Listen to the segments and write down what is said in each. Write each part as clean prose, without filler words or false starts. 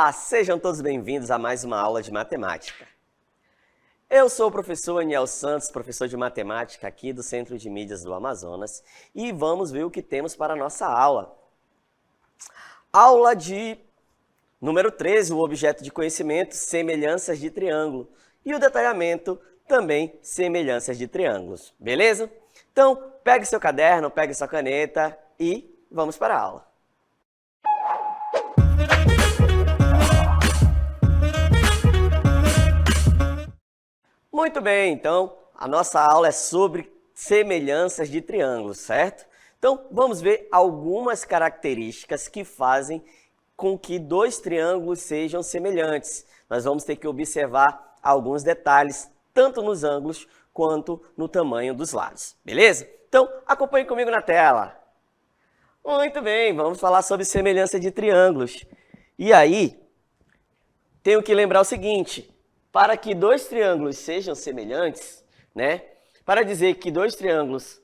Olá, sejam todos bem-vindos a mais uma aula de matemática. Eu sou o professor Aniel Santos, professor de matemática aqui do Centro de Mídias do Amazonas, e vamos ver o que temos para a nossa aula. Aula de número 13, o objeto de conhecimento, semelhanças de triângulo, e o detalhamento, também semelhanças de triângulos, beleza? Então, pegue seu caderno, pegue sua caneta e vamos para a aula. Muito bem, então a nossa aula é sobre semelhanças de triângulos, certo? Então vamos ver algumas características que fazem com que dois triângulos sejam semelhantes. Nós vamos ter que observar alguns detalhes, tanto nos ângulos quanto no tamanho dos lados, beleza? Então acompanhe comigo na tela. Muito bem, vamos falar sobre semelhança de triângulos. E aí, tenho que lembrar o seguinte: para que dois triângulos sejam semelhantes, para dizer que dois triângulos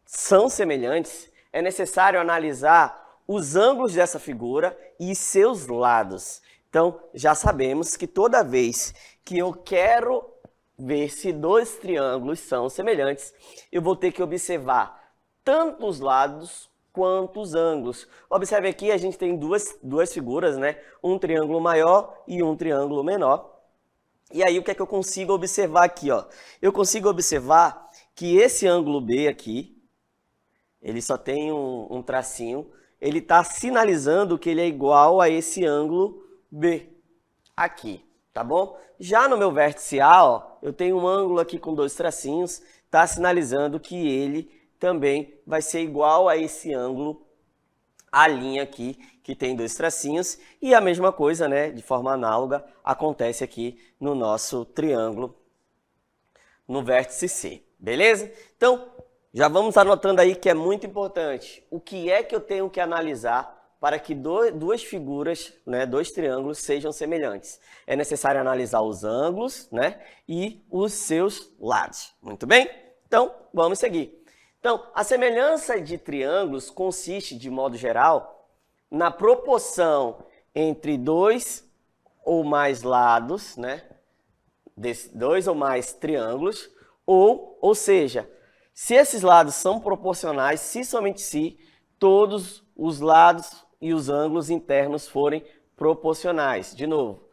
são semelhantes, é necessário analisar os ângulos dessa figura e seus lados. Então, já sabemos que toda vez que eu quero ver se dois triângulos são semelhantes, eu vou ter que observar tanto os lados quanto os ângulos. Observe aqui, a gente tem duas figuras, um triângulo maior e um triângulo menor. E aí, o que é que eu consigo observar aqui? Eu consigo observar que esse ângulo B aqui, ele só tem um tracinho, ele está sinalizando que ele é igual a esse ângulo B aqui, tá bom? Já no meu vértice A, eu tenho um ângulo aqui com dois tracinhos, está sinalizando que ele também vai ser igual a esse ângulo, a linha aqui, que tem dois tracinhos, e a mesma coisa, de forma análoga, acontece aqui no nosso triângulo, no vértice C, beleza? Então, já vamos anotando aí que é muito importante. O que é que eu tenho que analisar para que duas figuras, dois triângulos, sejam semelhantes? É necessário analisar os ângulos, e os seus lados. Muito bem? Então, vamos seguir. Então, a semelhança de triângulos consiste, de modo geral, na proporção entre dois ou mais lados, dois ou mais triângulos, ou seja, se esses lados são proporcionais, se somente se todos os lados e os ângulos internos forem proporcionais. De novo,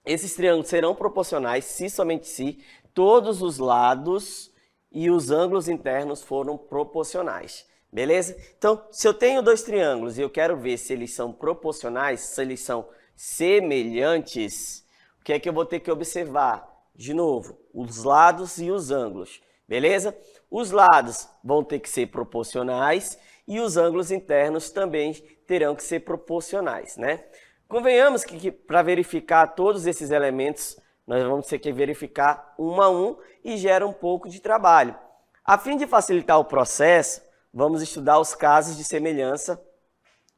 esses triângulos serão proporcionais se somente se todos os lados e os ângulos internos foram proporcionais, beleza? Então, se eu tenho dois triângulos e eu quero ver se eles são proporcionais, se eles são semelhantes, o que é que eu vou ter que observar? De novo, os lados e os ângulos, beleza? Os lados vão ter que ser proporcionais e os ângulos internos também terão que ser proporcionais, Convenhamos que para verificar todos esses elementos, nós vamos ter que verificar um a um e gera um pouco de trabalho. A fim de facilitar o processo, vamos estudar os casos de semelhança,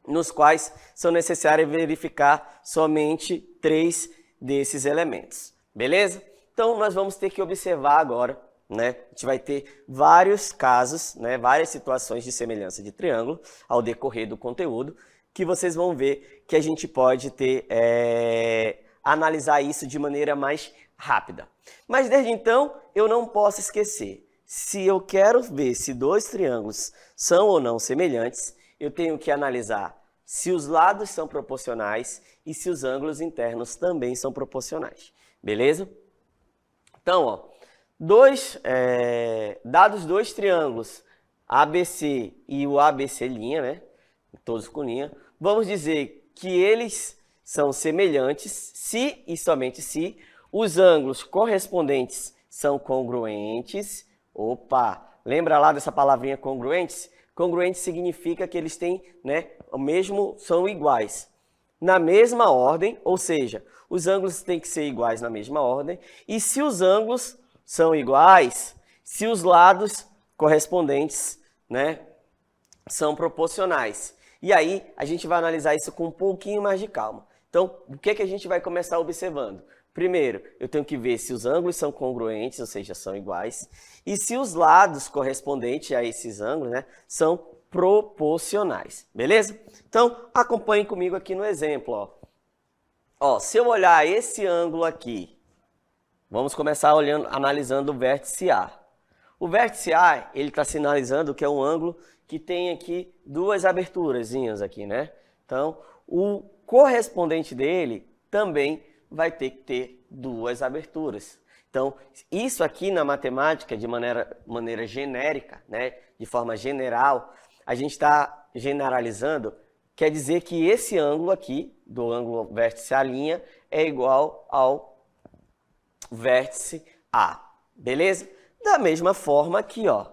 nos quais são necessários verificar somente 3 desses elementos. Beleza? Então, nós vamos ter que observar agora, a gente vai ter vários casos, várias situações de semelhança de triângulo ao decorrer do conteúdo, que vocês vão ver que a gente pode ter... analisar isso de maneira mais rápida. Mas desde então, eu não posso esquecer, se eu quero ver se dois triângulos são ou não semelhantes, eu tenho que analisar se os lados são proporcionais e se os ângulos internos também são proporcionais. Beleza? Então, dados dois triângulos, ABC e o ABC', todos com linha, vamos dizer que eles são semelhantes se e somente se os ângulos correspondentes são congruentes. Opa, lembra lá dessa palavrinha congruentes? Congruentes significa que eles têm, são iguais. Na mesma ordem, ou seja, os ângulos têm que ser iguais na mesma ordem. E se os ângulos são iguais, se os lados correspondentes, são proporcionais. E aí, a gente vai analisar isso com um pouquinho mais de calma. Então, o que é que a gente vai começar observando? Primeiro, eu tenho que ver se os ângulos são congruentes, ou seja, são iguais, e se os lados correspondentes a esses ângulos, são proporcionais, beleza? Então, acompanhe comigo aqui no exemplo, Ó, se eu olhar esse ângulo aqui, vamos começar olhando, analisando o vértice A. O vértice A, ele está sinalizando que é um ângulo que tem aqui duas aberturazinhas aqui, né? Então, o correspondente dele também vai ter que ter duas aberturas. Então, isso aqui na matemática, de maneira genérica, né? De forma general, a gente está generalizando, quer dizer que esse ângulo aqui, do ângulo vértice A', é igual ao vértice A, beleza? Da mesma forma aqui, ó,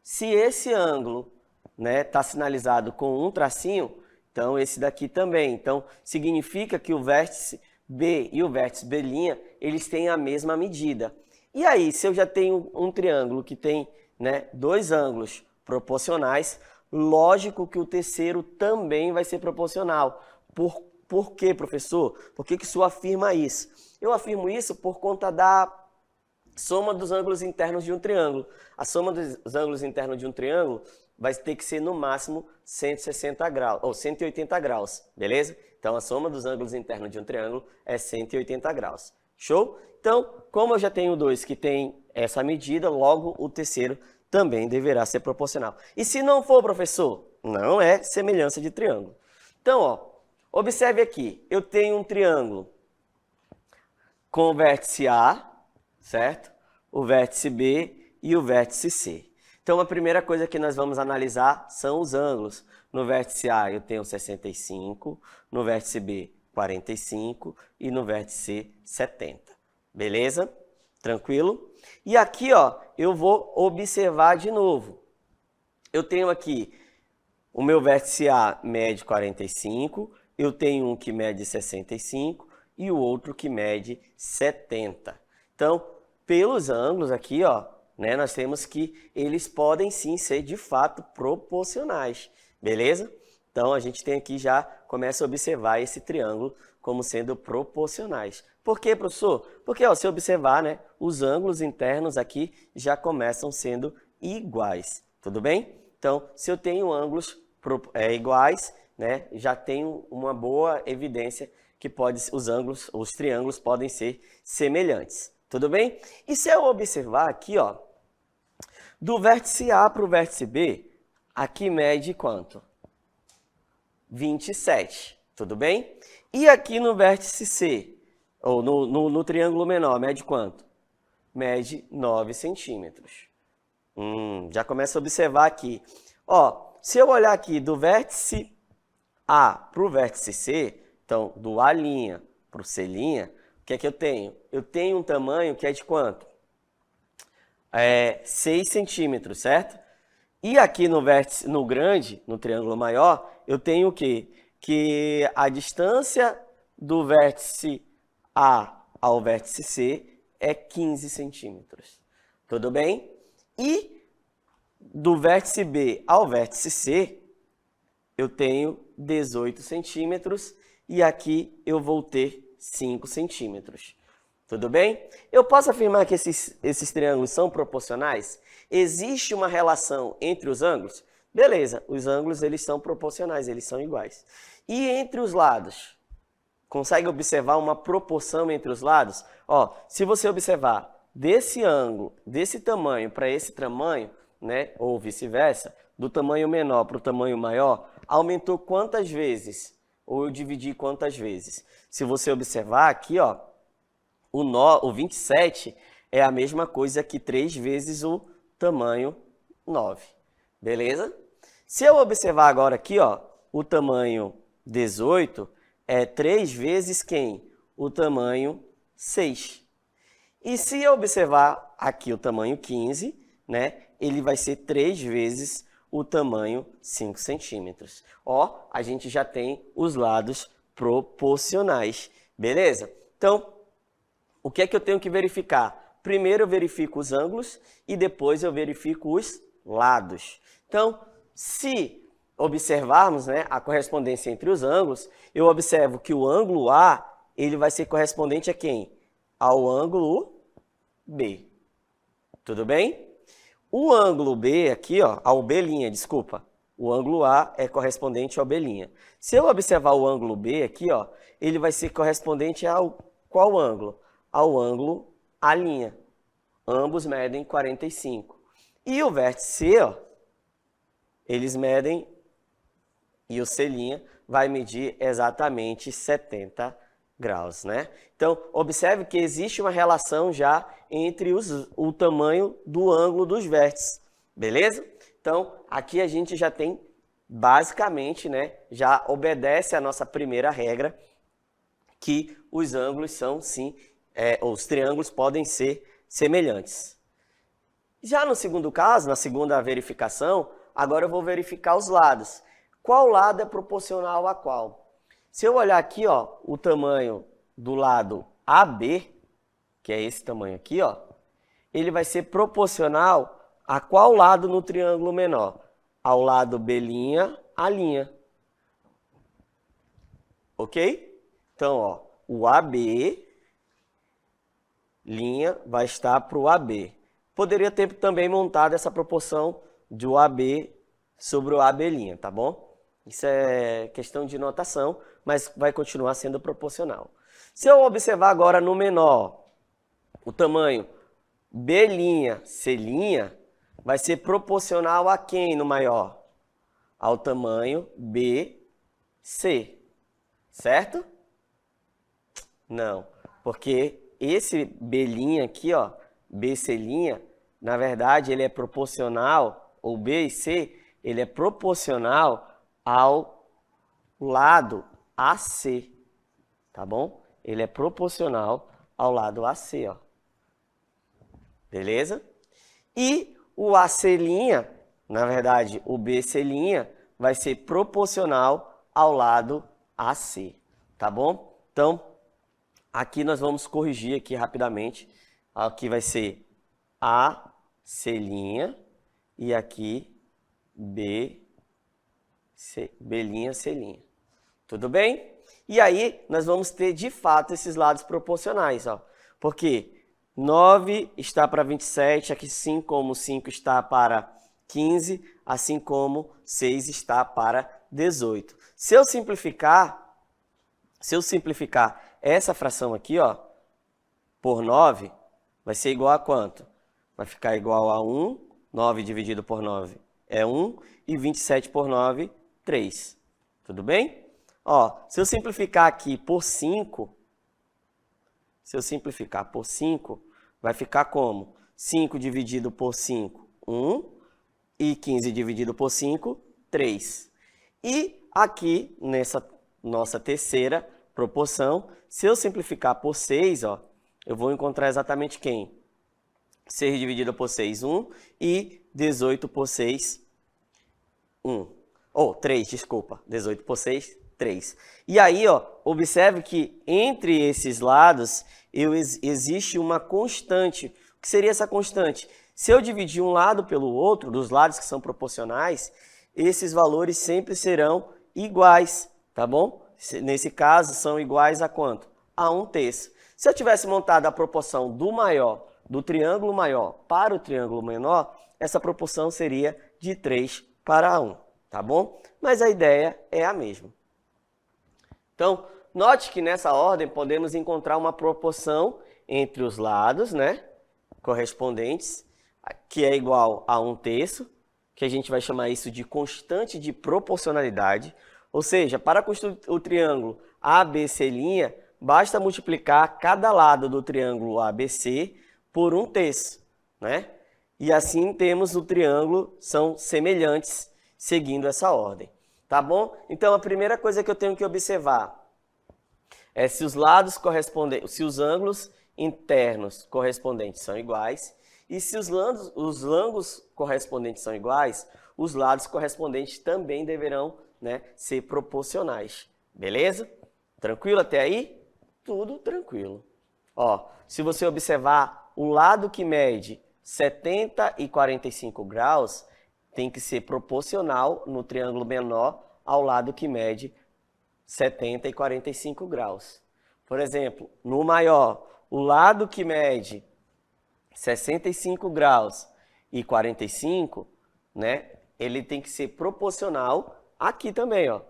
se esse ângulo, né, tá sinalizado com um tracinho, então esse daqui também. Então, significa que o vértice B e o vértice B', eles têm a mesma medida. E aí, se eu já tenho um triângulo que tem, né, dois ângulos proporcionais, lógico que o terceiro também vai ser proporcional. Por quê, professor? Por que isso afirma isso? Eu afirmo isso por conta da soma dos ângulos internos de um triângulo. A soma dos ângulos internos de um triângulo vai ter que ser no máximo 160 graus, ou 180 graus, beleza? Então a soma dos ângulos internos de um triângulo é 180 graus. Show? Então, como eu já tenho dois que têm essa medida, logo o terceiro também deverá ser proporcional. E se não for, professor? Não é semelhança de triângulo. Então, ó, observe aqui, eu tenho um triângulo com o vértice A, certo? O vértice B e o vértice C. Então, a primeira coisa que nós vamos analisar são os ângulos. No vértice A eu tenho 65, no vértice B 45 e no vértice C 70. Beleza? Tranquilo? E aqui, ó, eu vou observar de novo. Eu tenho aqui o meu vértice A mede 45, eu tenho um que mede 65 e o outro que mede 70. Então, pelos ângulos aqui, ó, né, nós temos que eles podem sim ser de fato proporcionais, beleza? Então a gente tem aqui já, começa a observar esse triângulo como sendo proporcionais. Por quê, professor? Porque ó, se observar, né, os ângulos internos aqui já começam sendo iguais, tudo bem? Então, se eu tenho ângulos iguais, né, já tenho uma boa evidência que os triângulos podem ser semelhantes. Tudo bem? E se eu observar aqui, ó, do vértice A para o vértice B, aqui mede quanto? 27, tudo bem? E aqui no vértice C, ou no triângulo menor, mede quanto? Mede 9 centímetros. Já começa a observar aqui. Ó, se eu olhar aqui do vértice A para o vértice C, então do A' para o C', o que é que eu tenho? Eu tenho um tamanho que é de quanto? 6 centímetros, certo? E aqui no vértice, no grande, no triângulo maior, eu tenho o quê? Que a distância do vértice A ao vértice C é 15 centímetros. Tudo bem? E do vértice B ao vértice C, eu tenho 18 centímetros e aqui eu vou ter 5 centímetros. Tudo bem? Eu posso afirmar que esses triângulos são proporcionais? Existe uma relação entre os ângulos? Beleza, os ângulos eles são proporcionais, eles são iguais. E entre os lados? Consegue observar uma proporção entre os lados? Ó, se você observar desse ângulo, desse tamanho para esse tamanho, né, ou vice-versa, do tamanho menor para o tamanho maior, aumentou quantas vezes? Ou eu dividi quantas vezes? Se você observar aqui, ó, o 27 é a mesma coisa que 3 vezes o tamanho 9. Beleza? Se eu observar agora aqui, ó, o tamanho 18 é 3 vezes quem? O tamanho 6. E se eu observar aqui o tamanho 15, né, ele vai ser 3 vezes o tamanho 5 centímetros. Ó, a gente já tem os lados proporcionais. Beleza? Então, o que é que eu tenho que verificar? Primeiro eu verifico os ângulos e depois eu verifico os lados. Então, se observarmos, né, a correspondência entre os ângulos, eu observo que o ângulo A ele vai ser correspondente a quem? Ao ângulo B. Tudo bem? O ângulo B aqui, ó, ao B', desculpa, O ângulo A é correspondente ao B'. Se eu observar o ângulo B aqui, ó, ele vai ser correspondente ao qual ângulo? Ao ângulo A'. Ambos medem 45. E o vértice C, ó, eles medem, e o C' vai medir exatamente 70 graus, né? Então, observe que existe uma relação já entre o tamanho do ângulo dos vértices, beleza? Então, aqui a gente já tem, basicamente, né, já obedece a nossa primeira regra, que os ângulos são, sim, os triângulos podem ser semelhantes. Já no segundo caso, na segunda verificação, agora eu vou verificar os lados. Qual lado é proporcional a qual? Se eu olhar aqui, ó, o tamanho do lado AB, que é esse tamanho aqui, ó, ele vai ser proporcional a qual lado no triângulo menor? Ao lado B', A'. Ok? Então, ó, o AB' vai estar para o AB. Poderia ter também montado essa proporção do AB sobre o AB', tá bom? Isso é questão de notação, mas vai continuar sendo proporcional. Se eu observar agora no menor, o tamanho B', C' vai ser proporcional a quem no maior? Ao tamanho BC, certo? Não, porque esse B' aqui, ó, BC', na verdade ele é proporcional, ou B e C, ele é proporcional ao lado AC, tá bom? Ele é proporcional ao lado AC, ó. Beleza? E o AC', na verdade, o BC' vai ser proporcional ao lado AC, tá bom? Então, aqui nós vamos corrigir aqui rapidamente. Aqui vai ser AC' e aqui B', C'. Tudo bem? E aí, nós vamos ter, de fato, esses lados proporcionais, ó. Porque 9 está para 27, assim como 5 está para 15, assim como 6 está para 18. Se eu simplificar essa fração aqui, ó, por 9, vai ser igual a quanto? Vai ficar igual a 1, 9 dividido por 9 é 1, e 27 por 9, 3. Tudo bem? Ó, se eu simplificar aqui por 5, vai ficar como? 5 dividido por 5, 1, e 15 dividido por 5, 3. E aqui, nessa nossa terceira proporção, se eu simplificar por 6, ó, eu vou encontrar exatamente quem? 6 dividido por 6, 1, e 18 por 6, 1. Ou 3, desculpa. 18 por 6, 3. E aí, ó, observe que entre esses lados existe uma constante. O que seria essa constante? Se eu dividir um lado pelo outro, dos lados que são proporcionais, esses valores sempre serão iguais, tá bom? Nesse caso, são iguais a quanto? A 1/3. Se eu tivesse montado a proporção do triângulo maior para o triângulo menor, essa proporção seria de 3 para 1, tá bom? Mas a ideia é a mesma. Então, note que nessa ordem podemos encontrar uma proporção entre os lados, né, correspondentes, que é igual a 1/3, que a gente vai chamar isso de constante de proporcionalidade. Ou seja, para construir o triângulo ABC', basta multiplicar cada lado do triângulo ABC por 1/3, né? E assim temos o triângulo, são semelhantes, seguindo essa ordem. Tá bom? Então, a primeira coisa que eu tenho que observar é se os lados correspondentes, se os ângulos internos correspondentes são iguais, e se os ângulos correspondentes são iguais, os lados correspondentes também deverão, né, ser proporcionais. Beleza? Tranquilo até aí? Tudo tranquilo. Ó, se você observar o lado que mede 70 e 45 graus, tem que ser proporcional no triângulo menor ao lado que mede 70 e 45 graus. Por exemplo, no maior, o lado que mede 65 graus e 45, né, ele tem que ser proporcional aqui também, ó.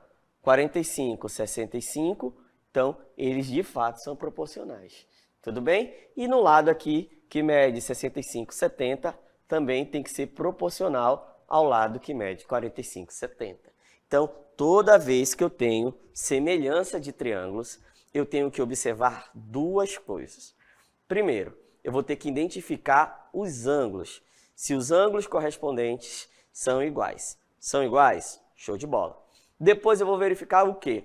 45, 65, então eles de fato são proporcionais. Tudo bem? E no lado aqui, que mede 65, 70, também tem que ser proporcional ao lado que mede 45, 70. Então, toda vez que eu tenho semelhança de triângulos, eu tenho que observar duas coisas. Primeiro, eu vou ter que identificar os ângulos. Se os ângulos correspondentes são iguais. São iguais? Show de bola. Depois eu vou verificar o quê?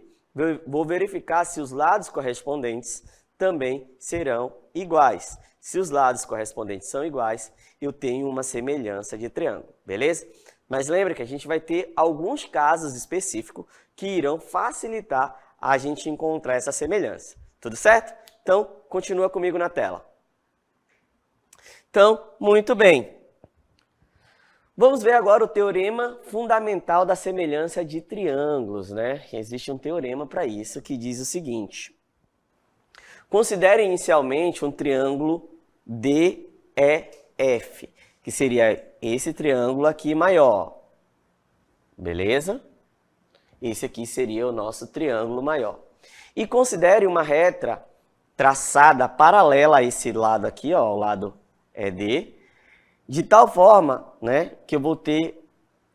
Vou verificar se os lados correspondentes também serão iguais. Se os lados correspondentes são iguais, eu tenho uma semelhança de triângulo, beleza? Mas lembra que a gente vai ter alguns casos específicos que irão facilitar a gente encontrar essa semelhança. Tudo certo? Então, continua comigo na tela. Então, muito bem. Vamos ver agora o teorema fundamental da semelhança de triângulos, né? Existe um teorema para isso que diz o seguinte. Considere inicialmente um triângulo DEF, que seria esse triângulo aqui maior. Beleza? Esse aqui seria o nosso triângulo maior. E considere uma reta traçada paralela a esse lado aqui, ó, o lado ED, de tal forma, né, que eu vou ter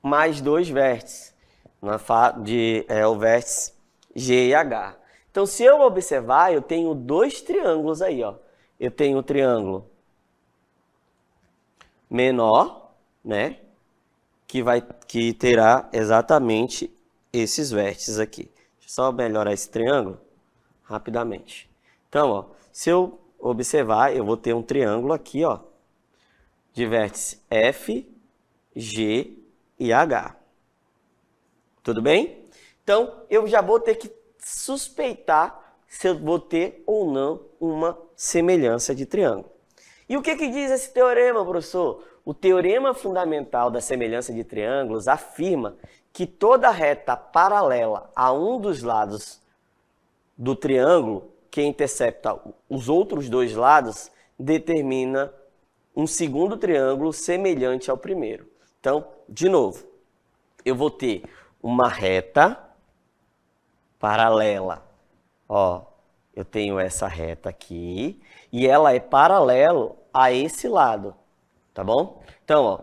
mais dois vértices, o vértice G e H. Então, se eu observar, eu tenho dois triângulos aí, ó. Eu tenho o triângulo menor, né, que terá exatamente esses vértices aqui. Deixa eu só melhorar esse triângulo rapidamente. Então, ó, se eu observar, eu vou ter um triângulo aqui, ó, de vértice F, G e H. Tudo bem? Então, eu já vou ter que suspeitar se eu vou ter ou não uma semelhança de triângulo. E o que diz esse teorema, professor? O teorema fundamental da semelhança de triângulos afirma que toda reta paralela a um dos lados do triângulo, que intercepta os outros dois lados, determina um segundo triângulo semelhante ao primeiro. Então, de novo, eu vou ter uma reta paralela. Ó, eu tenho essa reta aqui e ela é paralelo a esse lado, tá bom? Então, ó,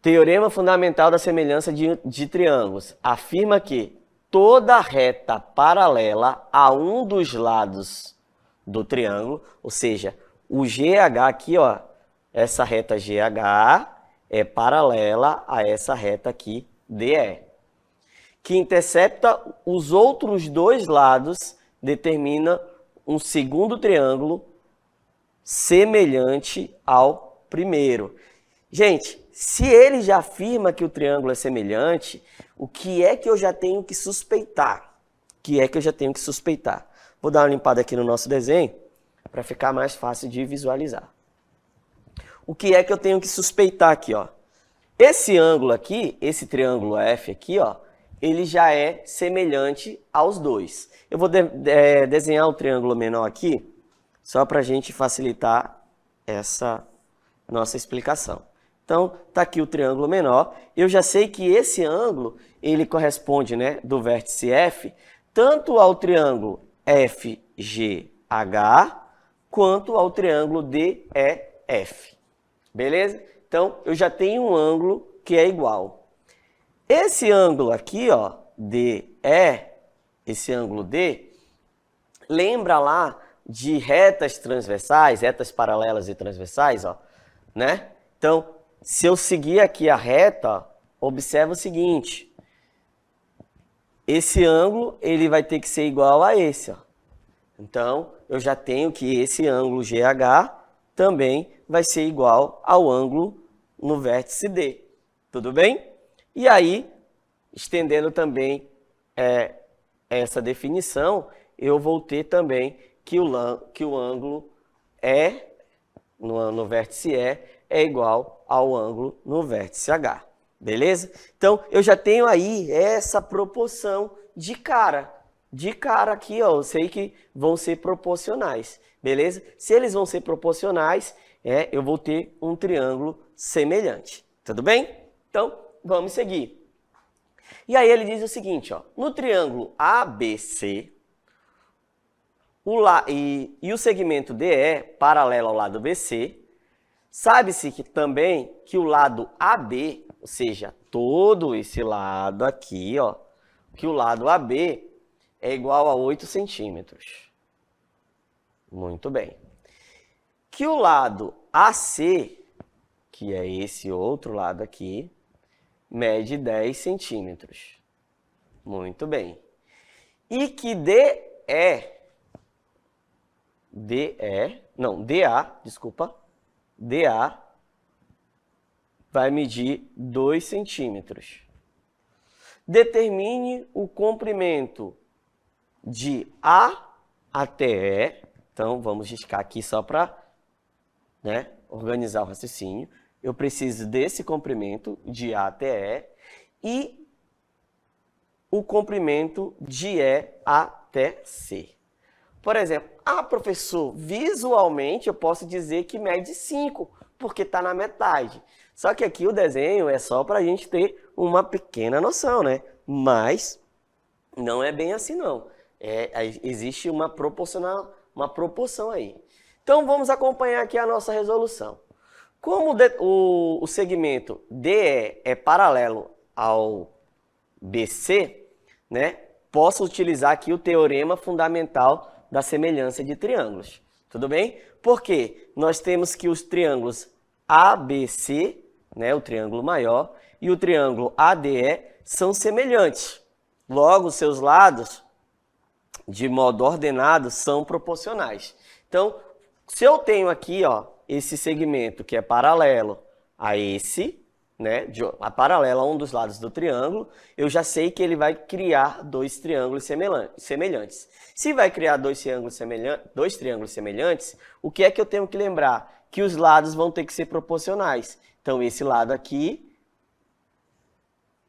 teorema fundamental da semelhança de triângulos afirma que toda reta paralela a um dos lados do triângulo, ou seja, o GH aqui, ó, essa reta GH é paralela a essa reta aqui DE, que intercepta os outros dois lados, determina um segundo triângulo semelhante ao primeiro. Gente, se ele já afirma que o triângulo é semelhante, o que é que eu já tenho que suspeitar? Vou dar uma limpada aqui no nosso desenho para ficar mais fácil de visualizar. O que é que eu tenho que suspeitar aqui, ó? Esse ângulo aqui, esse triângulo F aqui, ó, ele já é semelhante aos dois. Eu vou desenhar um triângulo menor aqui, só para a gente facilitar essa nossa explicação. Então, tá aqui o triângulo menor. Eu já sei que esse ângulo, ele corresponde, né, do vértice F, tanto ao triângulo FGH, quanto ao triângulo DEF. Beleza? Então, eu já tenho um ângulo que é igual. Esse ângulo aqui, ó, DE, esse ângulo D, lembra lá de retas transversais, retas paralelas e transversais, ó, né? Então, se eu seguir aqui a reta, ó, observa o seguinte. Esse ângulo, ele vai ter que ser igual a esse, ó. Então, eu já tenho que esse ângulo GH também vai ser igual ao ângulo no vértice D. Tudo bem? E aí, estendendo também essa definição, eu vou ter também que o ângulo no vértice E é igual ao ângulo no vértice H. Beleza? Então, eu já tenho aí essa proporção de cara. De cara aqui, ó, eu sei que vão ser proporcionais. Beleza? Se eles vão ser proporcionais, eu vou ter um triângulo semelhante. Tudo bem? Então, vamos seguir. E aí ele diz o seguinte, ó, no triângulo ABC, e o segmento DE, paralelo ao lado BC, sabe-se que também que o lado AB, ou seja, todo esse lado aqui, ó, que o lado AB é igual a 8 centímetros. Muito bem. Que o lado AC, que é esse outro lado aqui, mede 10 centímetros. Muito bem. E que DA vai medir 2 centímetros. Determine o comprimento de A até E. Então, vamos riscar aqui só para, né, organizar o raciocínio. Eu preciso desse comprimento de A até E e o comprimento de E até C. Por exemplo, professor, visualmente eu posso dizer que mede 5, porque está na metade. Só que aqui o desenho é só para a gente ter uma pequena noção, né? Mas não é bem assim, não. Existe uma proporção aí. Então, vamos acompanhar aqui a nossa resolução. Como o segmento DE é paralelo ao BC, né? Posso utilizar aqui o teorema fundamental da semelhança de triângulos. Tudo bem? Porque nós temos que os triângulos ABC, né, o triângulo maior, e o triângulo ADE são semelhantes. Logo, seus lados, de modo ordenado, são proporcionais. Então, se eu tenho aqui, ó, esse segmento que é paralelo a esse, né, paralelo a um dos lados do triângulo, eu já sei que ele vai criar dois triângulos semelhantes. Se vai criar dois triângulos semelhantes, o que é que eu tenho que lembrar? Que os lados vão ter que ser proporcionais. Então, esse lado aqui,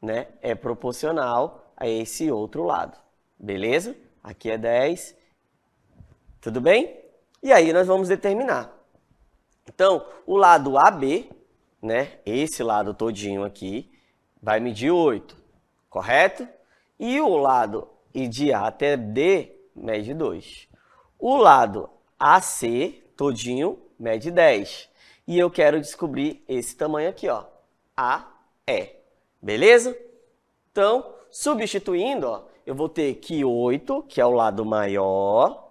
né, é proporcional a esse outro lado. Beleza? Aqui é 10. Tudo bem? E aí nós vamos determinar. Então, o lado AB, né, esse lado todinho aqui, vai medir 8, correto? E o lado de A até D mede 2. O lado AC todinho mede 10. E eu quero descobrir esse tamanho aqui, ó, AE. Beleza? Então, substituindo, ó, eu vou ter que 8, que é o lado maior,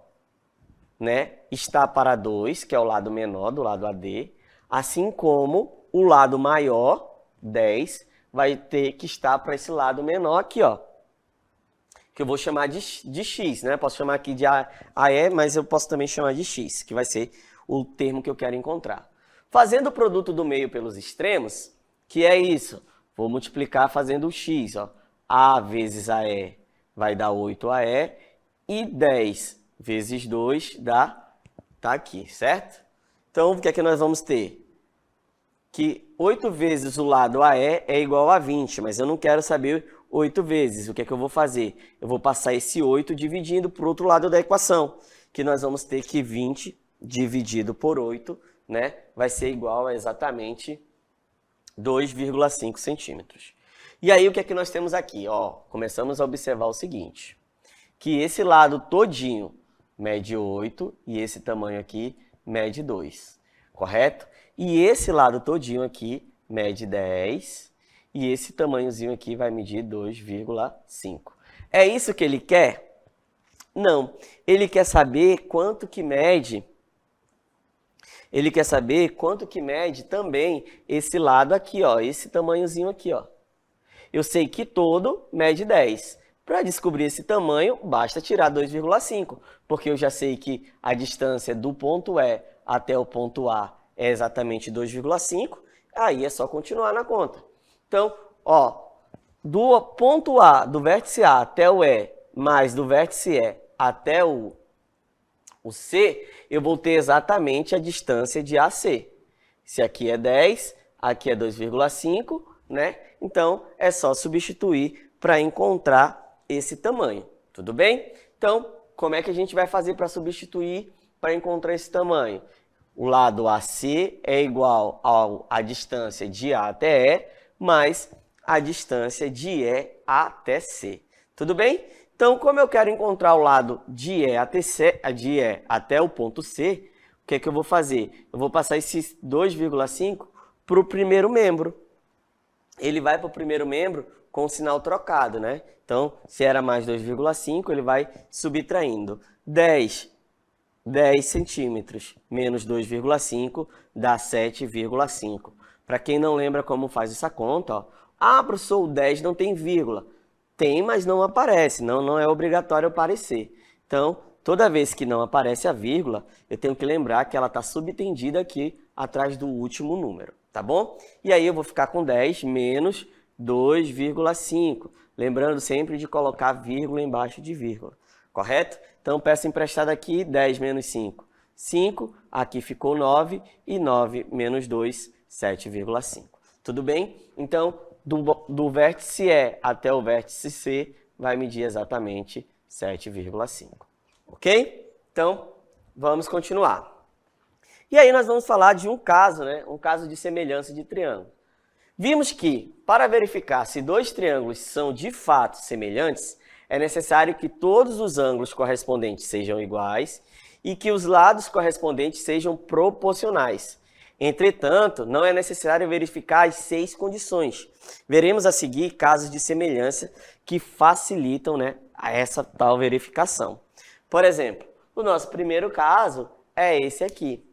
né, está para 2, que é o lado menor do lado AD, assim como o lado maior, 10, vai ter que estar para esse lado menor aqui, ó, que eu vou chamar de x, né? Posso chamar aqui de AE, mas eu posso também chamar de x, que vai ser o termo que eu quero encontrar. Fazendo o produto do meio pelos extremos, que é isso? Vou multiplicar fazendo o x, ó. A vezes AE vai dar 8AE e 10 vezes 2 dá, tá aqui, certo? Então, o que é que nós vamos ter? Que 8 vezes o lado AE é igual a 20, mas eu não quero saber 8 vezes. O que é que eu vou fazer? Eu vou passar esse 8 dividindo para o outro lado da equação, que nós vamos ter que 20 dividido por 8, né, vai ser igual a exatamente 2,5 centímetros. E aí, o que é que nós temos aqui? Ó, começamos a observar o seguinte, que esse lado todinho mede 8 e esse tamanho aqui mede 2, correto? E esse lado todinho aqui mede 10 e esse tamanhozinho aqui vai medir 2,5. É isso que ele quer? Não. Ele quer saber quanto que mede. Ele quer saber quanto que mede também esse lado aqui, ó, esse tamanhozinho aqui, ó. Eu sei que todo mede 10. Para descobrir esse tamanho, basta tirar 2,5, porque eu já sei que a distância do ponto E até o ponto A é exatamente 2,5, aí é só continuar na conta. Então, ó, do ponto A, do vértice A até o E, mais do vértice E até o C, eu vou ter exatamente a distância de AC. Se aqui é 10, aqui é 2,5, né? Então, é só substituir para encontrar esse tamanho, tudo bem? Então, como é que a gente vai fazer para substituir para encontrar esse tamanho? O lado AC é igual à distância de A até E, mais a distância de E até C. Tudo bem? Então, como eu quero encontrar o lado de E até o ponto C, o que é que eu vou fazer? Eu vou passar esse 2,5 para o primeiro membro. Ele vai para o primeiro membro com o sinal trocado, né? Então, se era mais 2,5, ele vai subtraindo. 10 centímetros menos 2,5 dá 7,5. Para quem não lembra como faz essa conta, ó. Ah, professor, o 10 não tem vírgula. Tem, mas não aparece, não é obrigatório aparecer. Então, toda vez que não aparece a vírgula, eu tenho que lembrar que ela está subtendida aqui atrás do último número, tá bom? E aí eu vou ficar com 10 menos 2,5. Lembrando sempre de colocar vírgula embaixo de vírgula, correto? Então, peça emprestada aqui, 10 menos 5, 5. Aqui ficou 9 e 9 menos 2, 7,5. Tudo bem? Então, do vértice E até o vértice C, vai medir exatamente 7,5. Ok? Então, vamos continuar. E aí nós vamos falar de um caso, né? Um caso de semelhança de triângulo. Vimos que, para verificar se dois triângulos são de fato semelhantes, é necessário que todos os ângulos correspondentes sejam iguais e que os lados correspondentes sejam proporcionais. Entretanto, não é necessário verificar as 6 condições. Veremos a seguir casos de semelhança que facilitam, né, essa tal verificação. Por exemplo, o nosso primeiro caso é esse aqui,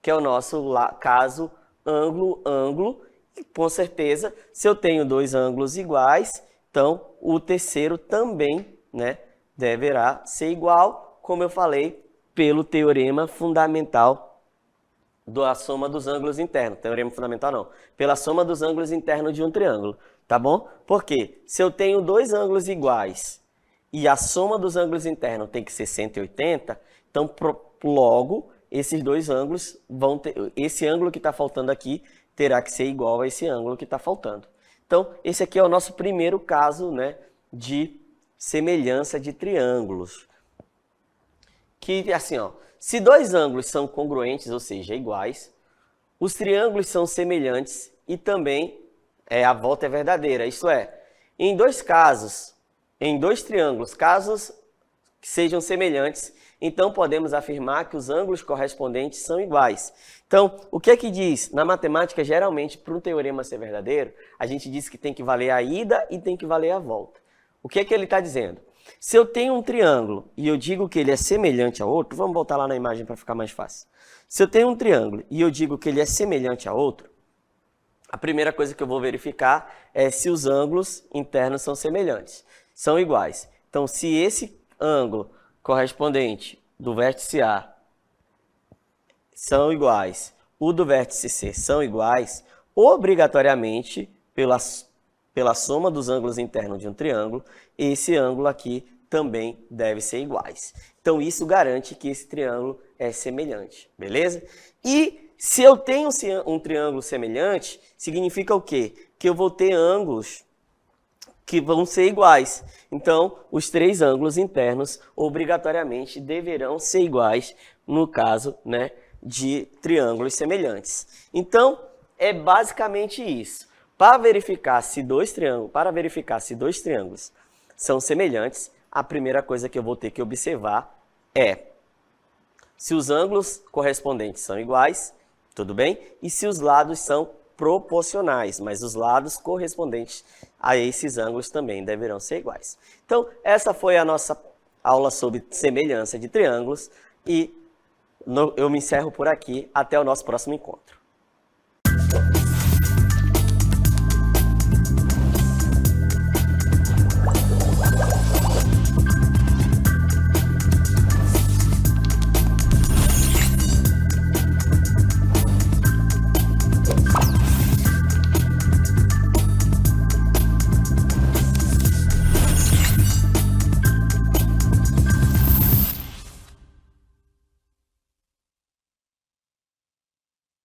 que é o nosso caso ângulo-ângulo. Com certeza, se eu tenho dois ângulos iguais, então o terceiro também, né, deverá ser igual, como eu falei, pelo teorema fundamental da soma dos ângulos internos. Teorema fundamental não. Pela soma dos ângulos internos de um triângulo, tá bom? Porque se eu tenho dois ângulos iguais e a soma dos ângulos internos tem que ser 180, então logo esses dois ângulos vão ter, esse ângulo que está faltando aqui terá que ser igual a esse ângulo que está faltando. Então, esse aqui é o nosso primeiro caso, né, de semelhança de triângulos. Que assim, ó, se dois ângulos são congruentes, ou seja, iguais, os triângulos são semelhantes e também a volta é verdadeira. Isto é, em dois triângulos, casos que sejam semelhantes, então podemos afirmar que os ângulos correspondentes são iguais. Então, o que é que diz? Na matemática, geralmente, para um teorema ser verdadeiro, a gente diz que tem que valer a ida e tem que valer a volta. O que é que ele está dizendo? Se eu tenho um triângulo e eu digo que ele é semelhante a outro, vamos voltar lá na imagem para ficar mais fácil. Se eu tenho um triângulo e eu digo que ele é semelhante a outro, a primeira coisa que eu vou verificar é se os ângulos internos são semelhantes, são iguais. Então, se esse ângulo correspondente do vértice A são iguais, o do vértice C são iguais, obrigatoriamente, pela soma dos ângulos internos de um triângulo, esse ângulo aqui também deve ser iguais. Então, isso garante que esse triângulo é semelhante, beleza? E se eu tenho um triângulo semelhante, significa o quê? Que eu vou ter ângulos que vão ser iguais. Então, os três ângulos internos obrigatoriamente deverão ser iguais no caso, né, de triângulos semelhantes. Então, é basicamente isso. Para verificar se dois triângulos são semelhantes, a primeira coisa que eu vou ter que observar é se os ângulos correspondentes são iguais, tudo bem? E se os lados são proporcionais, mas os lados correspondentes a esses ângulos também deverão ser iguais. Então, essa foi a nossa aula sobre semelhança de triângulos e eu me encerro por aqui. Até o nosso próximo encontro.